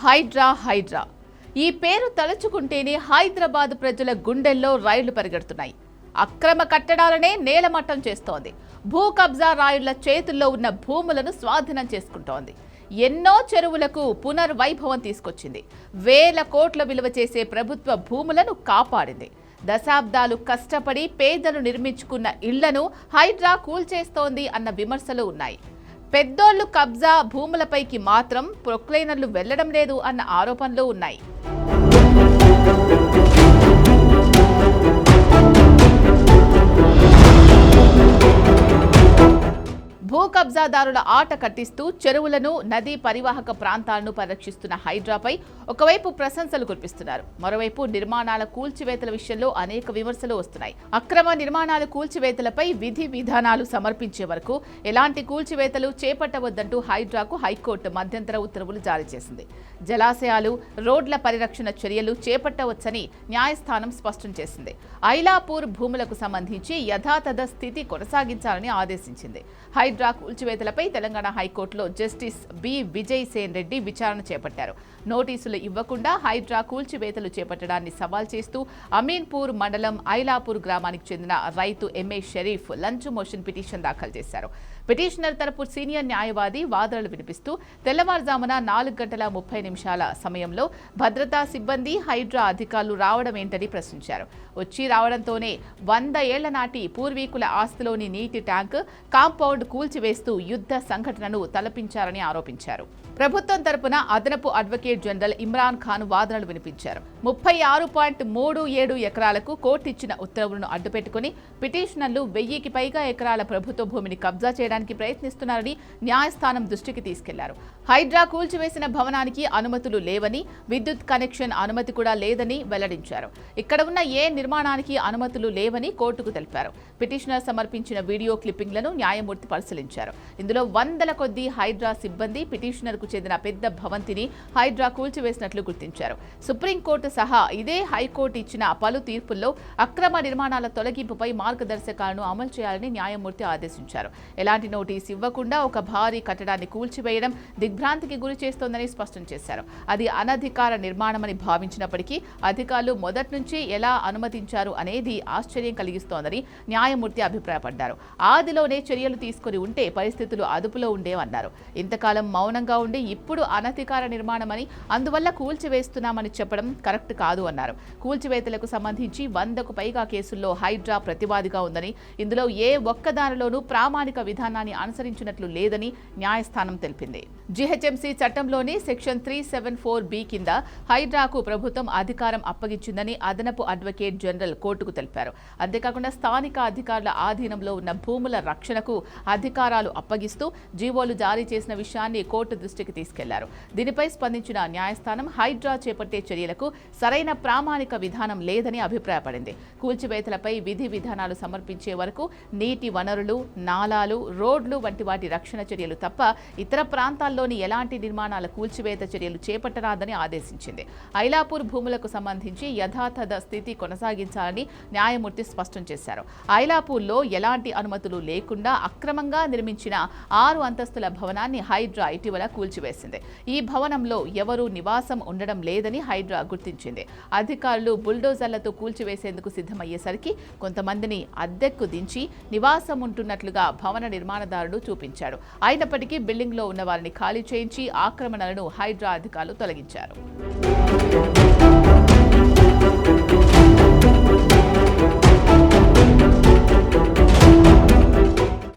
హైడ్రా. ఈ పేరు తలుచుకుంటేనే హైదరాబాద్ ప్రజల గుండెల్లో రైళ్లు పరిగెడుతున్నాయి. అక్రమ కట్టడాలనే నేలమట్టం చేస్తోంది. భూ కబ్జా రాయుళ్ల చేతుల్లో ఉన్న భూములను స్వాధీనం చేసుకుంటోంది. ఎన్నో చెరువులకు పునర్వైభవం తీసుకొచ్చింది. వేల కోట్ల విలువ చేసే ప్రభుత్వ భూములను కాపాడింది. దశాబ్దాలు కష్టపడి పేదలు నిర్మించుకున్న ఇళ్లను హైడ్రా కూల్చేస్తోంది అన్న విమర్శలు ఉన్నాయి. పెద్దోళ్లు కబ్జా భూములపైకి మాత్రం ప్రొక్లైనర్లు వెళ్లడం లేదు అన్న ఆరోపణలు ఉన్నాయి. భూ కబ్జాదారుల ఆట కట్టిస్తూ చెరువులను, నదీ పరివాహక ప్రాంతాలను పరిరక్షిస్తున్న హైడ్రాపై ఒకవైపు ప్రశంసలు కురిపిస్తున్నారు. మరోవైపు నిర్మాణాల కూల్చివేతల విషయంలో అనేక విమర్శలు వస్తున్నాయి. అక్రమ నిర్మాణాల కూల్చివేతలపై విధి విధానాలు సమర్పించే వరకు ఎలాంటి కూల్చివేతలు చేపట్టవద్దంటూ హైడ్రాకు హైకోర్టు మధ్యంతర ఉత్తర్వులు జారీ చేసింది. జలాశయాలు, రోడ్ల పరిరక్షణ చర్యలు చేపట్టవచ్చని న్యాయస్థానం స్పష్టం చేసింది. ఐలాపూర్ భూములకు సంబంధించి యథాతథ స్థితి కొనసాగించాలని ఆదేశించింది. హైడ్రా కూల్చివేతలపై తెలంగాణ హైకోర్టులో జస్టిస్ బి విజయ్ సేన్ రెడ్డి విచారణ చేపట్టారు. నోటీసులు ఇవ్వకుండా హైడ్రా కూల్చివేతలు చేపట్టడాన్ని సవాల్ చేస్తూ అమీన్పూర్ మండలం ఐలాపూర్ గ్రామానికి చెందిన రైతు MA Sharif lunch motion petition దాఖలు చేశారు. పిటిషనర్ తరపు సీనియర్ న్యాయవాది వాదనలు వినిపిస్తూ తెల్లవారుజామున 4:30 సమయంలో భద్రతా సిబ్బంది, హైడ్రా అధికారులు రావడం ఏంటని ప్రశ్నించారు. వచ్చి రావడంతోనే 100 ఏళ్ల నాటి పూర్వీకుల ఆస్తిలోని నీటి ట్యాంక్, కాంపౌండ్ కూల్చివేస్తూ యుద్ధ సంఘటనను తలపించారని ఆరోపించారు. ప్రభుత్వం తరపున అదనపు అడ్వకేట్ జనరల్ ఇమ్రాన్ ఖాన్ వాదనలు వినిపించారు. 36.37 ఎకరాలకు కోర్టు ఇచ్చిన ఉత్తర్వులను అడ్డుపెట్టుకుని పిటిషనర్లు 1000కి పైగా ఎకరాల ప్రభుత్వ భూమిని కబ్జా చేయడానికి ప్రయత్నిస్తున్నారని న్యాయస్థానం దృష్టికి తీసుకెళ్లారు. హైడ్రా కూల్చివేసిన భవనానికి అనుమతులు లేవని, విద్యుత్ కనెక్షన్ అనుమతి కూడా లేదని వెల్లడించారు. ఇక్కడ ఉన్న ఏ నిర్మాణానికి అనుమతులు లేవని కోర్టుకు తెలిపారు. పిటిషనర్ సమర్పించిన వీడియో క్లిప్పింగ్లను న్యాయమూర్తి పరిశీలించారు. ఇందులో వందల కొద్దీ హైడ్రా సిబ్బంది పిటిషనర్కు చెందిన పెద్ద భవంతిని హైడ్రా కూల్చివేసినట్లు గుర్తించారు. సుప్రీంకోర్టు సహా ఇదే హైకోర్టు ఇచ్చిన పలు తీర్పుల్లో అక్రమ నిర్మాణాల తొలగింపుపై మార్గదర్శకాలను అమలు చేయాలని న్యాయమూర్తి ఆదేశించారు. ఎలాంటి నోటీసు ఇవ్వకుండా ఒక భారీ కట్టడాన్ని కూల్చివేయడం దిగ్భ్రాంతికి గురి చేస్తోందని స్పష్టం చేశారు. అది అనధికార నిర్మాణమని భావించినప్పటికీ అధికారులు మొదటి నుంచి ఎలా అనుమతించారు అనేది ఆశ్చర్యం కలిగిస్తోందని న్యాయమూర్తి అభిప్రాయపడ్డారు. ఆదిలోనే చర్యలు తీసుకుని ఉంటే పరిస్థితులు అదుపులో ఉండేవన్నారు. ఇంతకాలం మౌనంగా ఉండి ఇప్పుడు అనధికార నిర్మాణమని, అందువల్ల కూల్చివేస్తున్నామని చెప్పడం కరెక్ట్ కాదు అన్నారు. కూల్చివేతలకు సంబంధించి 100కు పైగా కేసుల్లో హైడ్రా ప్రతివాదిగా ఉందని, ఇందులో ఏ ఒక్కదానిలోనూ ప్రామాణిక విధానాన్ని అనుసరించినట్లు లేదని న్యాయస్థానం తెలిపింది. జీహెచ్ఎంసీ చట్టంలోని సెక్షన్ 374B కింద హైడ్రాకు ప్రభుత్వం అధికారం అప్పగించిందని అదనపు అడ్వకేట్ జనరల్ కోర్టుకు తెలిపారు. అంతేకాకుండా స్థానిక అధికారుల ఆధీనంలో ఉన్న భూముల రక్షణకు అధికారాలు అప్పగిస్తూ జీవోలు జారీ చేసిన విషయాన్ని కోర్టు దృష్టికి తీసుకెళ్లారు. దీనిపై స్పందించిన న్యాయస్థానం హైడ్రా చేపట్టే చర్యలకు సరైన ప్రామాణిక విధానం లేదని అభిప్రాయపడింది. కూల్చివేతలపై విధి విధానాలు సమర్పించే వరకు నీటి వనరులు, నాలాలు, రోడ్లు వంటి వాటి రక్షణ చర్యలు తప్ప ఇతర ప్రాంతాల్లోని ఎలాంటి నిర్మాణాల కూల్చివేత చర్యలు చేపట్టరాదని ఆదేశించింది. ఐలాపూర్ భూములకు సంబంధించి యథాతథ స్థితి కొనసాగించాలని న్యాయమూర్తి స్పష్టం చేశారు. ఐలాపూర్లో ఎలాంటి అనుమతులు లేకుండా అక్రమంగా నిర్మించిన 6 అంతస్తుల భవనాన్ని హైడ్రా ఇటీవల కూల్చివేసింది. ఈ భవనంలో ఎవరూ నివాసం ఉండడం లేదని హైడ్రా గుర్తించింది. అధికారులు బుల్డోజర్లతో కూల్చివేసేందుకు సిద్ధమయ్యేసరికి కొంతమందిని అద్దెకు దించి నివాసం ఉంటున్నట్లుగా భవన నిర్మాణదారుడు చూపించాడు. అయినప్పటికీ బిల్డింగ్లో ఉన్న వారిని ఖాళీ చేయించి ఆక్రమణలను హైడ్రా అధికారులు తొలగించారు.